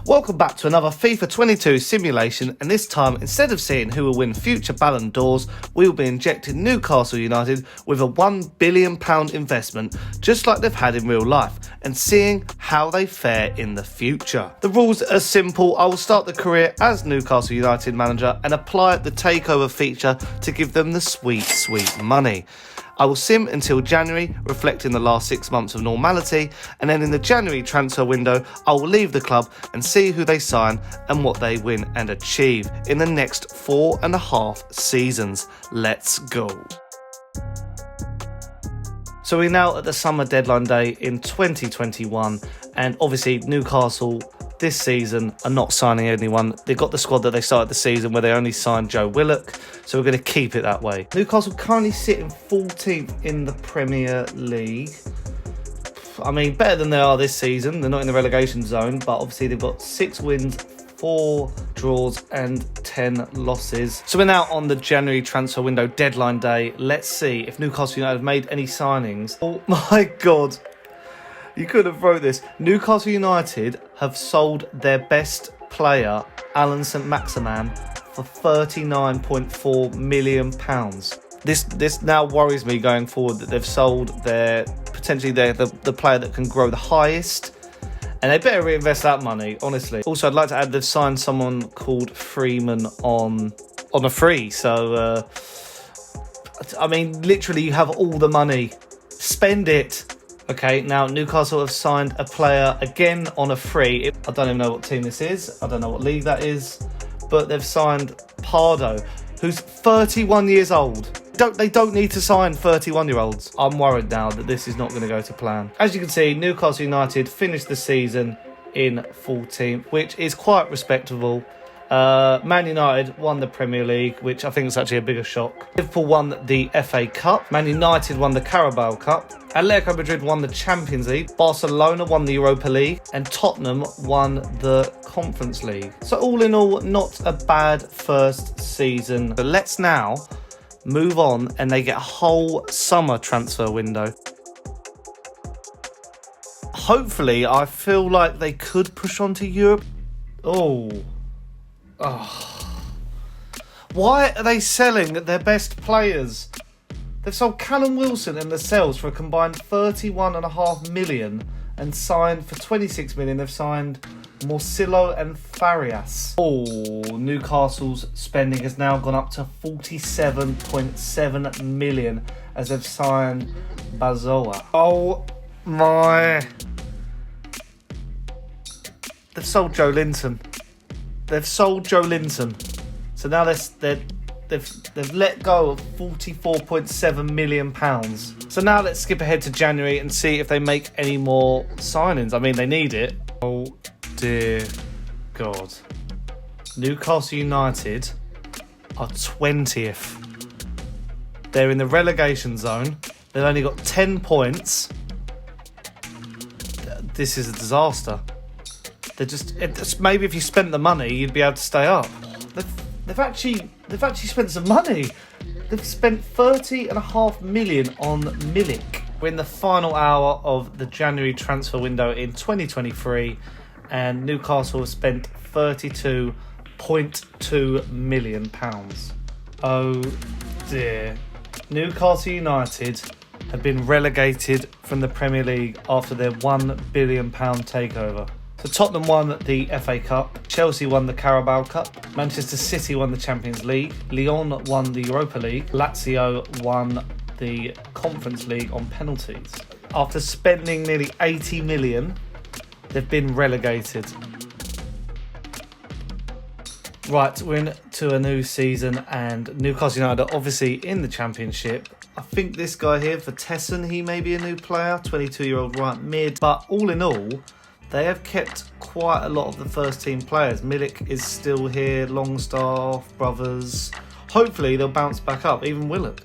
Welcome back to another FIFA 22 simulation, and this time, instead of seeing who will win future Ballon d'Ors, we will be injecting Newcastle United with a £1 billion investment, just like they've had in real life, and seeing how they fare in the future. The rules are simple. I will start the career as Newcastle United manager and apply the takeover feature to give them the sweet money. I will sim until January, reflecting the last 6 months of normality, and then in the January transfer window, I will leave the club and see who they sign and what they win and achieve in the next 4.5 seasons. Let's go. So we're now at the summer deadline day in 2021, and obviously Newcastle this season are not signing anyone. They've got the squad that they started the season where they only signed Joe Willock, so we're going to keep it that way. Newcastle currently sitting 14th in the Premier League. I mean, better than they are this season. They're not in the relegation zone, but obviously they've got 6 wins, 4 draws and 10 losses. So we're now on the January transfer window deadline day. Let's see if Newcastle United have made any signings. Oh my God. You could have wrote this. Newcastle United have sold their best player, Alan St Maximin, for £39.4 million. This now worries me going forward that they've sold potentially the player that can grow the highest, and they better reinvest that money, honestly. Also, I'd like to add they've signed someone called Freeman on a free. So, I mean, literally, you have all the money. Spend it. Okay, now Newcastle have signed a player again on a free. I don't even know what team this is. I don't know what league that is. But they've signed Pardo, who's 31 years old. They don't need to sign 31-year-olds. I'm worried now that this is not going to go to plan. As you can see, Newcastle United finished the season in 14th, which is quite respectable. Man United won the Premier League, which I think is actually a bigger shock. Liverpool won the FA Cup. Man United won the Carabao Cup. Atletico Madrid won the Champions League. Barcelona won the Europa League. And Tottenham won the Conference League. So all in all, not a bad first season. But let's now move on, and they get a whole summer transfer window. Hopefully, I feel like they could push on to Europe. Oh. Why are they selling their best players? They've sold Callum Wilson and Lascelles for a combined £31.5 million, and signed for £26 million. They've signed Morcillo and Farias. Oh, Newcastle's spending has now gone up to £47.7 million as they've signed Bazoa. Oh my! They've sold Joe Linton. So now they've let go of £44.7 million. So now let's skip ahead to January and see if they make any more signings. I mean, they need it. Oh dear God. Newcastle United are 20th. They're in the relegation zone. They've only got 10 points. This is a disaster. Maybe if you spent the money, you'd be able to stay up. They've actually spent some money. They've spent £30.5 million on Milik. We're in the final hour of the January transfer window in 2023, and Newcastle have spent £32.2 million. Oh dear. Newcastle United have been relegated from the Premier League after their £1 billion takeover. So Tottenham won the FA Cup, Chelsea won the Carabao Cup, Manchester City won the Champions League, Lyon won the Europa League, Lazio won the Conference League on penalties. After spending nearly £80 million, they've been relegated. Right, we're into a new season, and Newcastle United are obviously in the Championship. I think this guy here, Vertessen, he may be a new player, 22-year-old right mid, but all in all, they have kept quite a lot of the first team players. Milik is still here, Longstaff, Brothers. Hopefully they'll bounce back up, even Willock.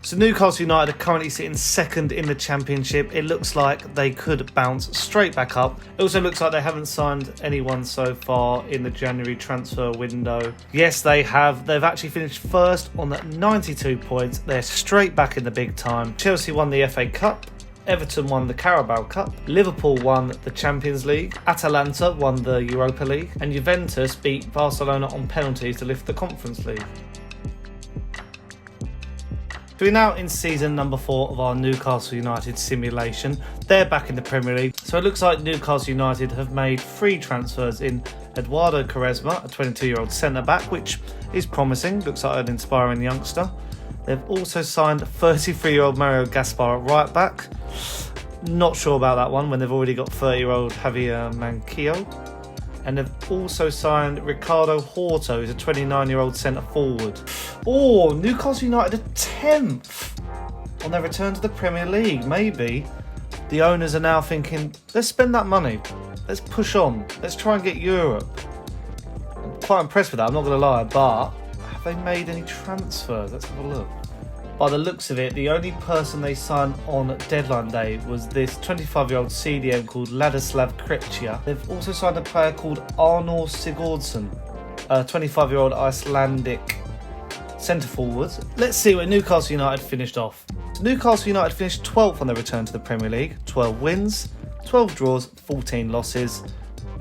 So Newcastle United are currently sitting second in the Championship. It looks like they could bounce straight back up. It also looks like they haven't signed anyone so far in the January transfer window. Yes, they have. They've actually finished first on 92 points. They're straight back in the big time. Chelsea won the FA Cup. Everton won the Carabao Cup, Liverpool won the Champions League, Atalanta won the Europa League, and Juventus beat Barcelona on penalties to lift the Conference League. So we're now in season number 4 of our Newcastle United simulation. They're back in the Premier League. So it looks like Newcastle United have made 3 transfers in Eduardo Quaresma, a 22-year-old centre-back, which is promising. Looks like an inspiring youngster. They've also signed 33-year-old Mario Gaspar at right-back. Not sure about that one when they've already got 30-year-old Javier Manquillo. And they've also signed Ricardo Horto, who's a 29-year-old centre-forward. Oh, Newcastle United are 10th on their return to the Premier League. Maybe the owners are now thinking, let's spend that money. Let's push on. Let's try and get Europe. I'm quite impressed with that, I'm not going to lie, but have they made any transfers? Let's have a look. By the looks of it, the only person they signed on deadline day was this 25-year-old CDM called Ladislav Krejcia. They've also signed a player called Arnór Sigurdsson, a 25-year-old Icelandic centre-forward. Let's see where Newcastle United finished off. So Newcastle United finished 12th on their return to the Premier League. 12 wins, 12 draws, 14 losses,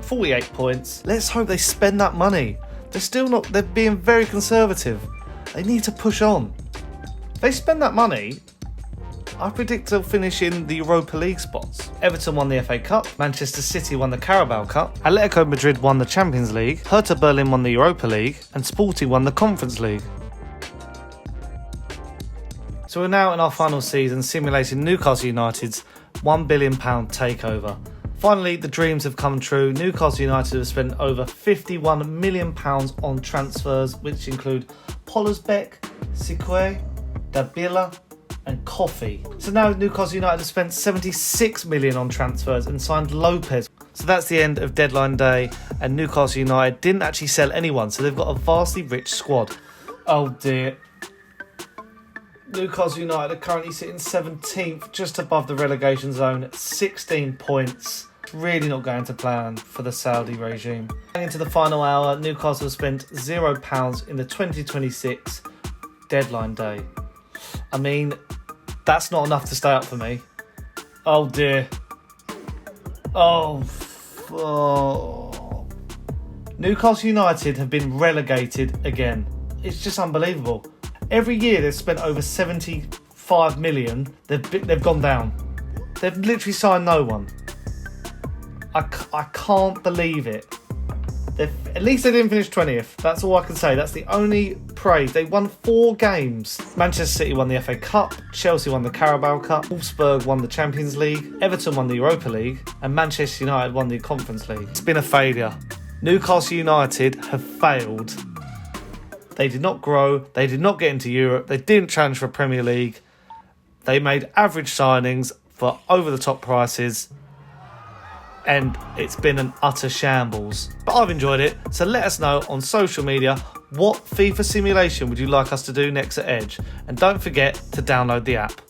48 points. Let's hope they spend that money. They're being very conservative. They need to push on. If they spend that money, I predict they'll finish in the Europa League spots. Everton won the FA Cup, Manchester City won the Carabao Cup, Atletico Madrid won the Champions League, Hertha Berlin won the Europa League, and Sporting won the Conference League. So we're now in our final season simulating Newcastle United's £1 billion takeover. Finally, the dreams have come true. Newcastle United have spent over £51 million on transfers, which include Pollersbeck, Sikwe, Dabila and Coffee. So now Newcastle United have spent £76 million on transfers and signed Lopez. So that's the end of deadline day, and Newcastle United didn't actually sell anyone, so they've got a vastly rich squad. Oh dear. Newcastle United are currently sitting 17th, just above the relegation zone, 16 points. Really not going to plan for the Saudi regime. Going into the final hour, Newcastle spent £0 in the 2026 deadline day. I mean, that's not enough to stay up for me. Oh dear. Oh. Newcastle United have been relegated again. It's just unbelievable. Every year they've spent over 75 million. They've gone down. They've literally signed no one. I can't believe it. At least they didn't finish 20th. That's all I can say. That's the only praise. They won 4 games. Manchester City won the FA Cup, Chelsea won the Carabao Cup, Wolfsburg won the Champions League, Everton won the Europa League, and Manchester United won the Conference League. It's been a failure. Newcastle United have failed. They did not grow. They did not get into Europe. They didn't challenge for Premier League. They made average signings for over-the-top prices. And it's been an utter shambles. But I've enjoyed it, so let us know on social media what FIFA simulation would you like us to do next at Edge. And don't forget to download the app.